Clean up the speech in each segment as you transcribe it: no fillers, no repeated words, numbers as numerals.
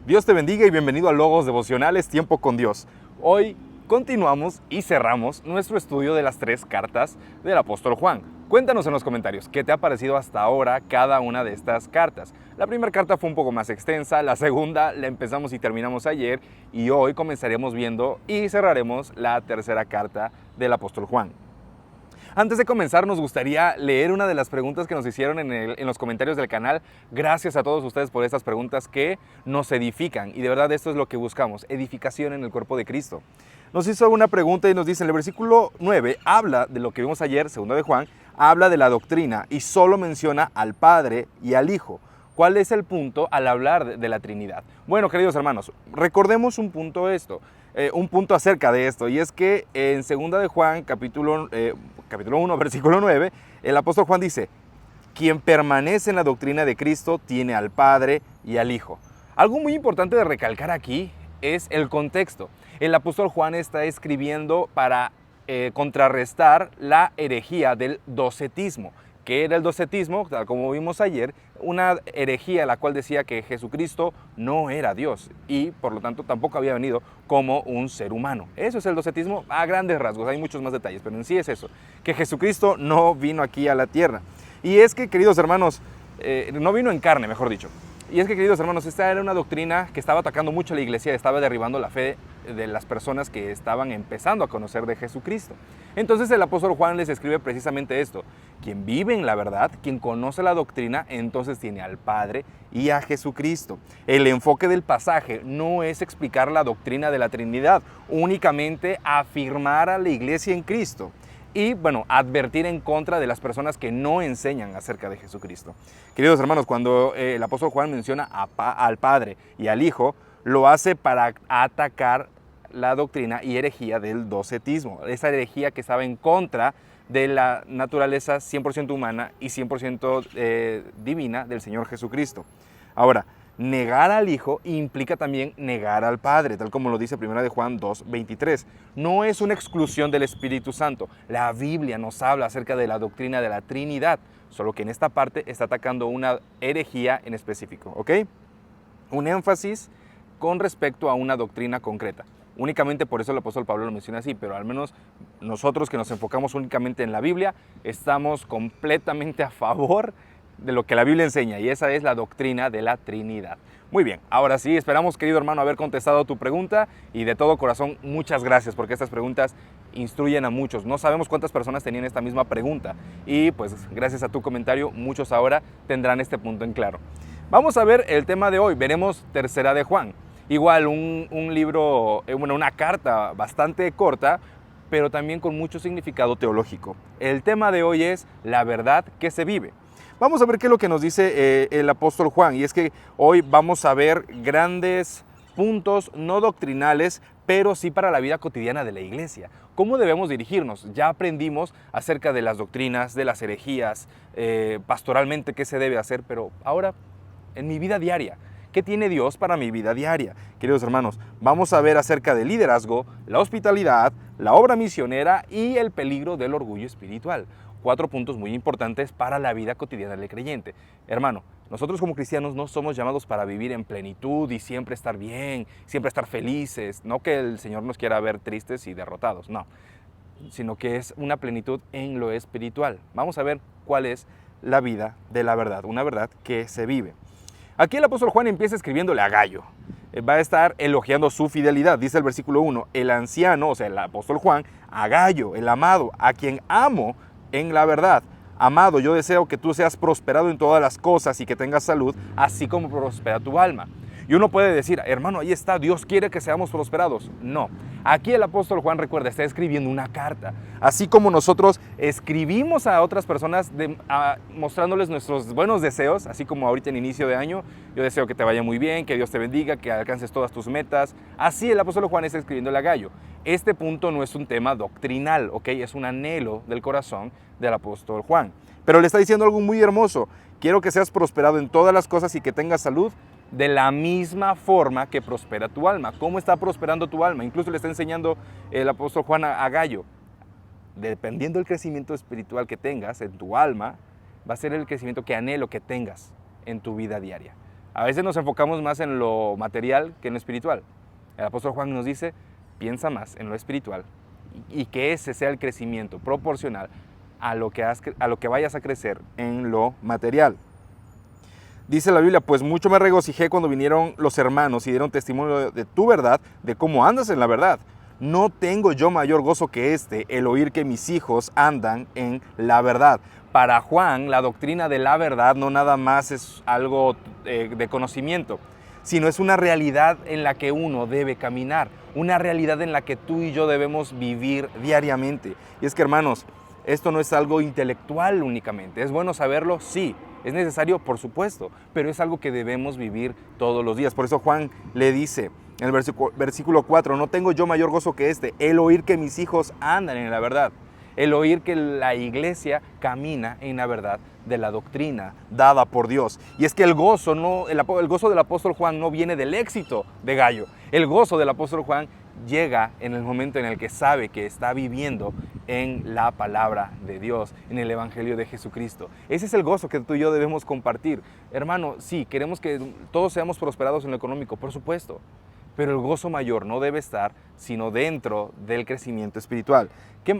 Dios te bendiga y bienvenido a Logos Devocionales, Tiempo con Dios. Hoy continuamos y cerramos nuestro estudio de las 3 cartas del apóstol Juan. Cuéntanos en los comentarios qué te ha parecido hasta ahora cada una de estas cartas. La primera carta fue un poco más extensa, la segunda la empezamos y terminamos ayer y hoy comenzaremos viendo y cerraremos la tercera carta del apóstol Juan. Antes de comenzar, nos gustaría leer una de las preguntas que nos hicieron en los comentarios del canal. Gracias a todos ustedes por estas preguntas que nos edifican. Y de verdad esto es lo que buscamos, edificación en el cuerpo de Cristo. Nos hizo una pregunta y nos dice, en el versículo 9, habla de lo que vimos ayer, segundo de Juan, habla de la doctrina y solo menciona al Padre y al Hijo. ¿Cuál es el punto al hablar de la Trinidad? Bueno, queridos hermanos, recordemos un punto acerca de esto, y es que en 2 de Juan, capítulo 1, versículo 9, el apóstol Juan dice, quien permanece en la doctrina de Cristo tiene al Padre y al Hijo. Algo muy importante de recalcar aquí es el contexto. El apóstol Juan está escribiendo para contrarrestar la herejía del docetismo. ¿Qué era el docetismo? Tal como vimos ayer, una herejía la cual decía que Jesucristo no era Dios y por lo tanto tampoco había venido como un ser humano. Eso es el docetismo a grandes rasgos, hay muchos más detalles, pero en sí es eso, que Jesucristo no vino aquí a la tierra. Y es que, queridos hermanos, no vino en carne, mejor dicho. Y es que, queridos hermanos, esta era una doctrina que estaba atacando mucho a la iglesia, estaba derribando la fe de las personas que estaban empezando a conocer de Jesucristo. Entonces el apóstol Juan les escribe precisamente esto: quien vive en la verdad, quien conoce la doctrina, entonces tiene al Padre y a Jesucristo. El enfoque del pasaje no es explicar la doctrina de la Trinidad, únicamente afirmar a la iglesia en Cristo. Y bueno, advertir en contra de las personas que no enseñan acerca de Jesucristo. Queridos hermanos, cuando el apóstol Juan menciona al Padre y al Hijo, lo hace para atacar la doctrina y herejía del docetismo, esa herejía que estaba en contra de la naturaleza 100% humana y 100% divina del Señor Jesucristo. Ahora, negar al Hijo implica también negar al Padre, tal como lo dice 1 de Juan 2:23. No es una exclusión del Espíritu Santo. La Biblia nos habla acerca de la doctrina de la Trinidad, solo que en esta parte está atacando una herejía en específico, ¿ok? Un énfasis con respecto a una doctrina concreta. Únicamente por eso el apóstol Pablo lo menciona así, pero al menos nosotros que nos enfocamos únicamente en la Biblia, estamos completamente a favor de lo que la Biblia enseña, y esa es la doctrina de la Trinidad. Muy bien, ahora sí, esperamos, querido hermano, haber contestado tu pregunta, y de todo corazón, muchas gracias, porque estas preguntas instruyen a muchos. No sabemos cuántas personas tenían esta misma pregunta, y pues gracias a tu comentario, muchos ahora tendrán este punto en claro. Vamos a ver el tema de hoy, veremos Tercera de Juan. Igual, un libro, una carta bastante corta, pero también con mucho significado teológico. El tema de hoy es la verdad que se vive. Vamos a ver qué es lo que nos dice el apóstol Juan, y es que hoy vamos a ver grandes puntos no doctrinales, pero sí para la vida cotidiana de la iglesia. ¿Cómo debemos dirigirnos? Ya aprendimos acerca de las doctrinas, de las herejías, pastoralmente qué se debe hacer, pero ahora en mi vida diaria, ¿qué tiene Dios para mi vida diaria? Queridos hermanos, vamos a ver acerca del liderazgo, la hospitalidad, la obra misionera y el peligro del orgullo espiritual. 4 puntos muy importantes para la vida cotidiana del creyente. Hermano, nosotros como cristianos no somos llamados para vivir en plenitud y siempre estar bien, siempre estar felices. No que el Señor nos quiera ver tristes y derrotados, no. Sino que es una plenitud en lo espiritual. Vamos a ver cuál es la vida de la verdad, una verdad que se vive. Aquí el apóstol Juan empieza escribiéndole a Gayo. Va a estar elogiando su fidelidad. Dice el versículo 1, el anciano, o sea, el apóstol Juan, a Gayo, el amado, a quien amo en la verdad. Amado, yo deseo que tú seas prosperado en todas las cosas y que tengas salud, así como prospera tu alma. Y uno puede decir, hermano, ahí está, Dios quiere que seamos prosperados. No, aquí el apóstol Juan, recuerda, está escribiendo una carta. Así como nosotros escribimos a otras personas mostrándoles nuestros buenos deseos, así como ahorita en inicio de año, yo deseo que te vaya muy bien, que Dios te bendiga, que alcances todas tus metas. Así el apóstol Juan está escribiéndole a Gayo. Este punto no es un tema doctrinal, ¿ok? Es un anhelo del corazón del apóstol Juan. Pero le está diciendo algo muy hermoso. Quiero que seas prosperado en todas las cosas y que tengas salud de la misma forma que prospera tu alma. ¿Cómo está prosperando tu alma? Incluso le está enseñando el apóstol Juan a Gayo. Dependiendo del crecimiento espiritual que tengas en tu alma, va a ser el crecimiento que anhelo que tengas en tu vida diaria. A veces nos enfocamos más en lo material que en lo espiritual. El apóstol Juan nos dice, piensa más en lo espiritual y que ese sea el crecimiento proporcional a lo que vayas a crecer en lo material. Dice la Biblia, pues mucho me regocijé cuando vinieron los hermanos y dieron testimonio de tu verdad, de cómo andas en la verdad. No tengo yo mayor gozo que el oír que mis hijos andan en la verdad. Para Juan, la doctrina de la verdad no nada más es algo de conocimiento, sino es una realidad en la que uno debe caminar, una realidad en la que tú y yo debemos vivir diariamente. Y es que, hermanos, esto no es algo intelectual únicamente. ¿Es bueno saberlo? Sí. ¿Es necesario? Por supuesto, pero es algo que debemos vivir todos los días. Por eso Juan le dice en el versículo 4, no tengo yo mayor gozo que el oír que mis hijos andan en la verdad. El oír que la iglesia camina en la verdad de la doctrina dada por Dios. Y es que el gozo del apóstol Juan no viene del éxito de Gallo. El gozo del apóstol Juan llega en el momento en el que sabe que está viviendo en la palabra de Dios, en el evangelio de Jesucristo. Ese es el gozo que tú y yo debemos compartir. Hermano, sí, queremos que todos seamos prosperados en lo económico, por supuesto. Pero el gozo mayor no debe estar sino dentro del crecimiento espiritual.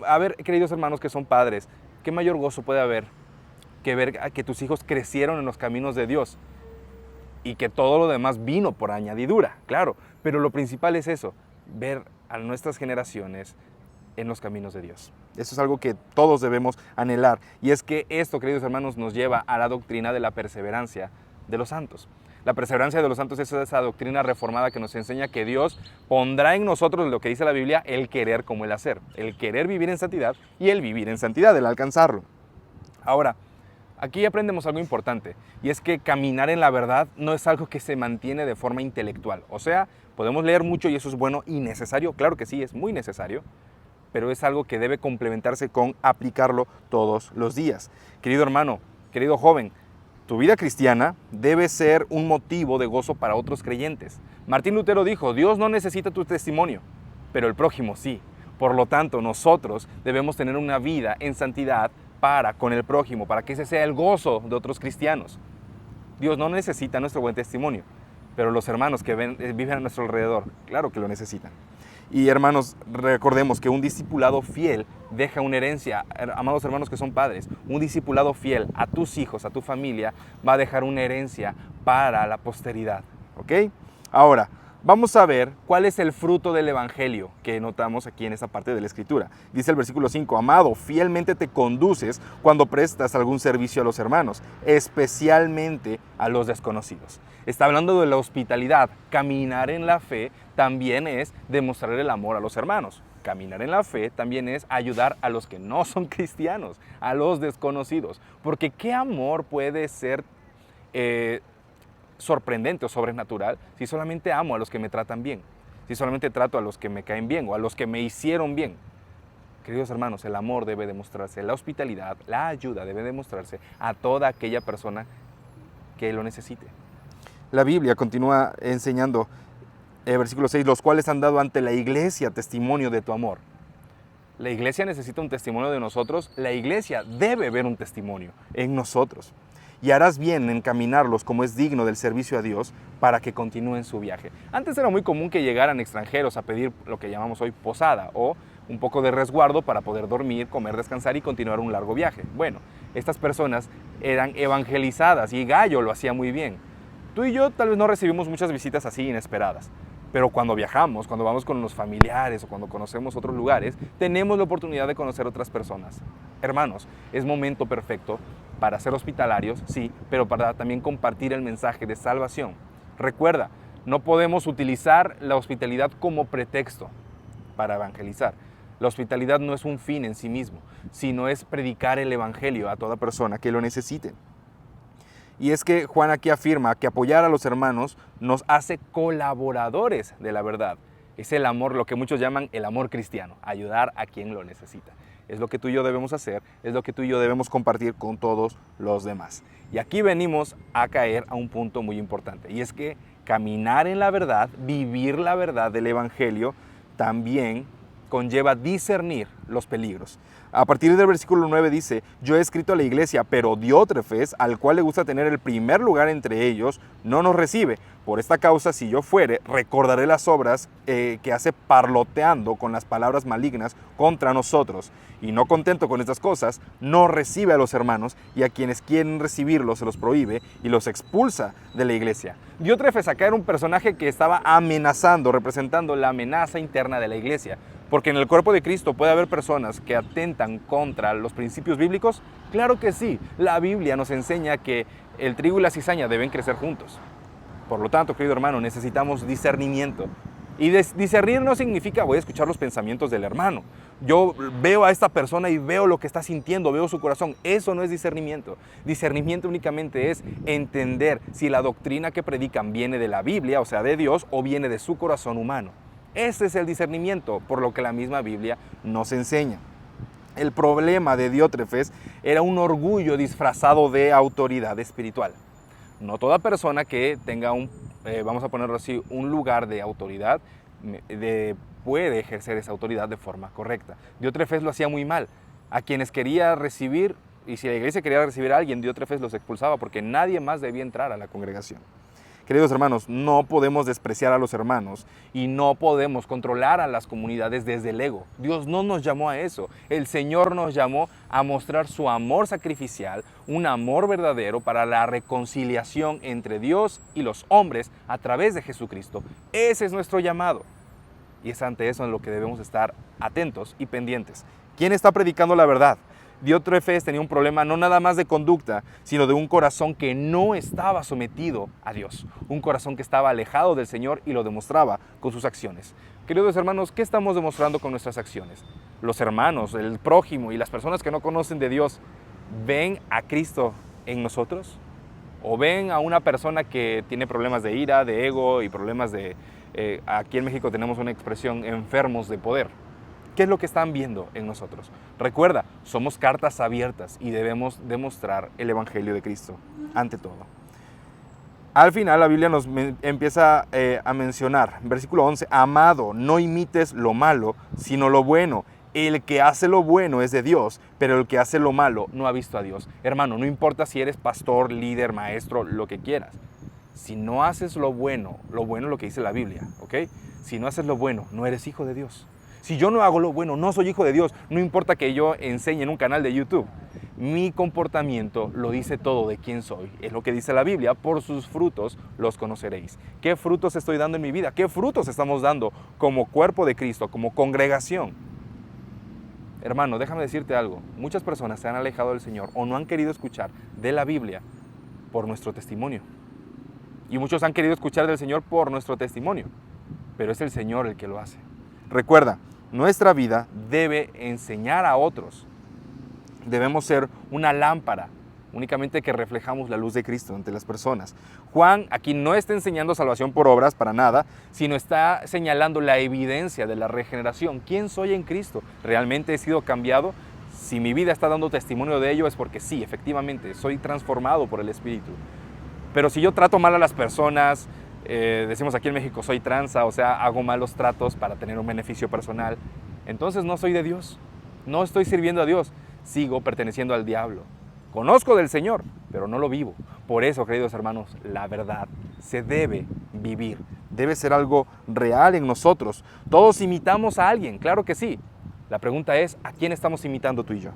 A ver, queridos hermanos que son padres, ¿qué mayor gozo puede haber que ver que tus hijos crecieron en los caminos de Dios? Y que todo lo demás vino por añadidura, claro. Pero lo principal es eso, ver a nuestras generaciones en los caminos de Dios. Eso es algo que todos debemos anhelar. Y es que esto, queridos hermanos, nos lleva a la doctrina de la perseverancia de los santos. La perseverancia de los santos es esa doctrina reformada que nos enseña que Dios pondrá en nosotros, lo que dice la Biblia, el querer como el hacer. El querer vivir en santidad y el vivir en santidad, el alcanzarlo. Ahora, aquí aprendemos algo importante, y es que caminar en la verdad no es algo que se mantiene de forma intelectual. O sea, podemos leer mucho y eso es bueno y necesario, claro que sí, es muy necesario, pero es algo que debe complementarse con aplicarlo todos los días. Querido hermano, querido joven, tu vida cristiana debe ser un motivo de gozo para otros creyentes. Martín Lutero dijo, Dios no necesita tu testimonio, pero el prójimo sí. Por lo tanto, nosotros debemos tener una vida en santidad con el prójimo, para que ese sea el gozo de otros cristianos. Dios no necesita nuestro buen testimonio, pero los hermanos que viven a nuestro alrededor, claro que lo necesitan. Y hermanos, recordemos que un discipulado fiel deja una herencia. Amados hermanos que son padres, un discipulado fiel a tus hijos, a tu familia, va a dejar una herencia para la posteridad. ¿Ok? Ahora, vamos a ver cuál es el fruto del evangelio que notamos aquí en esta parte de la escritura. Dice el versículo 5, amado, fielmente te conduces cuando prestas algún servicio a los hermanos, especialmente a los desconocidos. Está hablando de la hospitalidad. Caminar en la fe también es demostrar el amor a los hermanos. Caminar en la fe también es ayudar a los que no son cristianos, a los desconocidos. Porque ¿qué amor puede ser sorprendente o sobrenatural si solamente amo a los que me tratan bien? Si solamente trato a los que me caen bien o a los que me hicieron bien. Queridos hermanos, el amor debe demostrarse, la hospitalidad, la ayuda debe demostrarse a toda aquella persona que lo necesite. La Biblia continúa enseñando, versículo 6, los cuales han dado ante la iglesia testimonio de tu amor. La iglesia necesita un testimonio de nosotros, la iglesia debe ver un testimonio en nosotros. Y harás bien en encaminarlos como es digno del servicio a Dios para que continúen su viaje. Antes era muy común que llegaran extranjeros a pedir lo que llamamos hoy posada o un poco de resguardo para poder dormir, comer, descansar y continuar un largo viaje. Bueno, estas personas eran evangelizadas y Gallo lo hacía muy bien. Tú y yo tal vez no recibimos muchas visitas así inesperadas, pero cuando viajamos, cuando vamos con los familiares o cuando conocemos otros lugares, tenemos la oportunidad de conocer otras personas. Hermanos, es momento perfecto para ser hospitalarios, sí, pero para también compartir el mensaje de salvación. Recuerda, no podemos utilizar la hospitalidad como pretexto para evangelizar. La hospitalidad no es un fin en sí mismo, sino es predicar el evangelio a toda persona que lo necesite. Y es que Juan aquí afirma que apoyar a los hermanos nos hace colaboradores de la verdad. Es el amor, lo que muchos llaman el amor cristiano, ayudar a quien lo necesita. Es lo que tú y yo debemos hacer, es lo que tú y yo debemos compartir con todos los demás. Y aquí venimos a caer a un punto muy importante, y es que caminar en la verdad, vivir la verdad del evangelio, también conlleva discernir los peligros. A partir del versículo 9 dice, yo he escrito a la iglesia, pero Diótrefes, al cual le gusta tener el primer lugar entre ellos, no nos recibe. Por esta causa, si yo fuere, recordaré las obras que hace parloteando con las palabras malignas contra nosotros. Y no contento con estas cosas, no recibe a los hermanos, y a quienes quieren recibirlos se los prohíbe y los expulsa de la iglesia. Diótrefes acá era un personaje que estaba amenazando, representando la amenaza interna de la iglesia. Porque en el cuerpo de Cristo puede haber personas que atentan contra los principios bíblicos. Claro que sí, la Biblia nos enseña que el trigo y la cizaña deben crecer juntos. Por lo tanto, querido hermano, necesitamos discernimiento. Y discernir no significa voy a escuchar los pensamientos del hermano. Yo veo a esta persona y veo lo que está sintiendo, veo su corazón. Eso no es discernimiento. Discernimiento únicamente es entender si la doctrina que predican viene de la Biblia, o sea, de Dios, o viene de su corazón humano. Ese es el discernimiento, por lo que la misma Biblia nos enseña. El problema de Diótrefes era un orgullo disfrazado de autoridad espiritual. No toda persona que tenga vamos a ponerlo así, un lugar de autoridad puede ejercer esa autoridad de forma correcta. Diótrefes lo hacía muy mal. A quienes quería recibir, y si la iglesia quería recibir a alguien, Diótrefes los expulsaba porque nadie más debía entrar a la congregación. Queridos hermanos, no podemos despreciar a los hermanos y no podemos controlar a las comunidades desde el ego. Dios no nos llamó a eso. El Señor nos llamó a mostrar su amor sacrificial, un amor verdadero para la reconciliación entre Dios y los hombres a través de Jesucristo. Ese es nuestro llamado. Y es ante eso en lo que debemos estar atentos y pendientes. ¿Quién está predicando la verdad? Diótrefes tenía un problema no nada más de conducta, sino de un corazón que no estaba sometido a Dios. Un corazón que estaba alejado del Señor y lo demostraba con sus acciones. Queridos hermanos, ¿qué estamos demostrando con nuestras acciones? Los hermanos, el prójimo y las personas que no conocen de Dios, ¿ven a Cristo en nosotros? ¿O ven a una persona que tiene problemas de ira, de ego y problemas de... aquí en México tenemos una expresión, enfermos de poder? ¿Qué es lo que están viendo en nosotros? Recuerda, somos cartas abiertas y debemos demostrar el Evangelio de Cristo ante todo. Al final la Biblia nos empieza a mencionar, versículo 11, amado, no imites lo malo, sino lo bueno. El que hace lo bueno es de Dios, pero el que hace lo malo no ha visto a Dios. Hermano, no importa si eres pastor, líder, maestro, lo que quieras. Si no haces lo bueno es lo que dice la Biblia, ¿ok? Si no haces lo bueno, no eres hijo de Dios. Si yo no hago lo bueno, no soy hijo de Dios. No importa que yo enseñe en un canal de YouTube. Mi comportamiento lo dice todo de quién soy. Es lo que dice la Biblia. Por sus frutos los conoceréis. ¿Qué frutos estoy dando en mi vida? ¿Qué frutos estamos dando como cuerpo de Cristo, como congregación? Hermano, déjame decirte algo. Muchas personas se han alejado del Señor o no han querido escuchar de la Biblia por nuestro testimonio. Y muchos han querido escuchar del Señor por nuestro testimonio. Pero es el Señor el que lo hace. Recuerda, nuestra vida debe enseñar a otros. Debemos ser una lámpara, únicamente que reflejamos la luz de Cristo ante las personas. Juan aquí no está enseñando salvación por obras para nada, sino está señalando la evidencia de la regeneración. ¿Quién soy en Cristo? ¿Realmente he sido cambiado? Si mi vida está dando testimonio de ello es porque sí, efectivamente, soy transformado por el Espíritu. Pero si yo trato mal a las personas, decimos aquí en México, soy tranza, o sea, hago malos tratos para tener un beneficio personal, entonces no soy de Dios, no estoy sirviendo a Dios, sigo perteneciendo al diablo. Conozco del Señor, pero no lo vivo. Por eso, queridos hermanos, la verdad se debe vivir, debe ser algo real en nosotros. Todos imitamos a alguien, claro que sí. La pregunta es, ¿a quién estamos imitando tú y yo?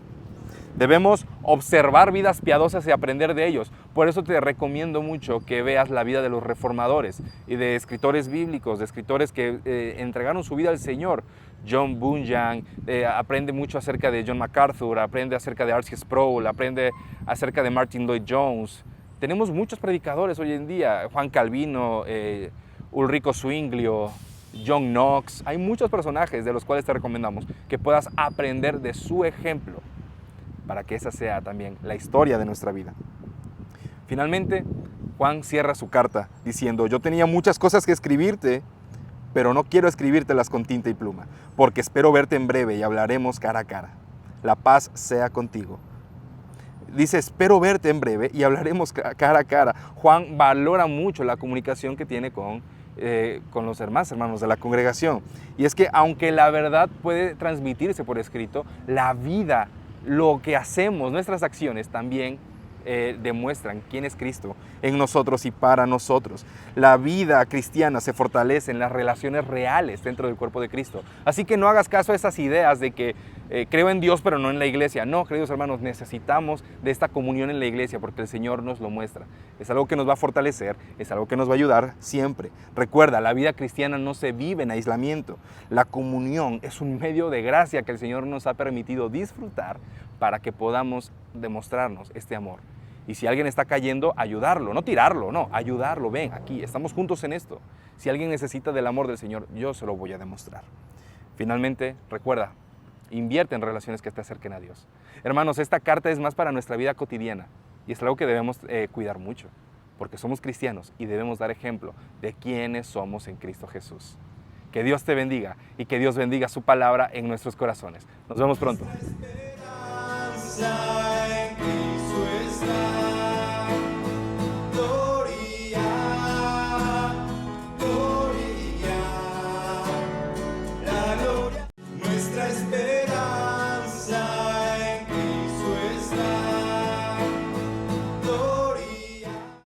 Debemos observar vidas piadosas y aprender de ellos. Por eso te recomiendo mucho que veas la vida de los reformadores y de escritores bíblicos, de escritores que entregaron su vida al Señor. John Bunyan aprende mucho acerca de John MacArthur, aprende acerca de R.C. Sproul, aprende acerca de Martin Lloyd Jones. Tenemos muchos predicadores hoy en día, Juan Calvino, Ulrico Zwinglio, John Knox. Hay muchos personajes de los cuales te recomendamos que puedas aprender de su ejemplo, para que esa sea también la historia de nuestra vida. Finalmente, Juan cierra su carta diciendo, yo tenía muchas cosas que escribirte, pero no quiero escribírtelas con tinta y pluma, porque espero verte en breve y hablaremos cara a cara. La paz sea contigo. Dice, espero verte en breve y hablaremos cara a cara. Juan valora mucho la comunicación que tiene con los hermanos de la congregación. Y es que aunque la verdad puede transmitirse por escrito, la vida, lo que hacemos, nuestras acciones también demuestran quién es Cristo en nosotros y para nosotros. La vida cristiana se fortalece en las relaciones reales dentro del cuerpo de Cristo. Así que no hagas caso a esas ideas de que creo en Dios pero no en la iglesia. No, queridos hermanos, necesitamos de esta comunión en la iglesia porque el Señor nos lo muestra. Es algo que nos va a fortalecer, es algo que nos va a ayudar siempre. Recuerda, la vida cristiana no se vive en aislamiento. La comunión es un medio de gracia que el Señor nos ha permitido disfrutar para que podamos demostrarnos este amor. Y si alguien está cayendo, ayudarlo, no tirarlo, no, ayudarlo. Ven, aquí, estamos juntos en esto. Si alguien necesita del amor del Señor, yo se lo voy a demostrar. Finalmente, recuerda, invierte en relaciones que te acerquen a Dios. Hermanos, esta carta es más para nuestra vida cotidiana y es algo que debemos cuidar mucho, porque somos cristianos y debemos dar ejemplo de quiénes somos en Cristo Jesús. Que Dios te bendiga y que Dios bendiga su palabra en nuestros corazones. Nos vemos pronto.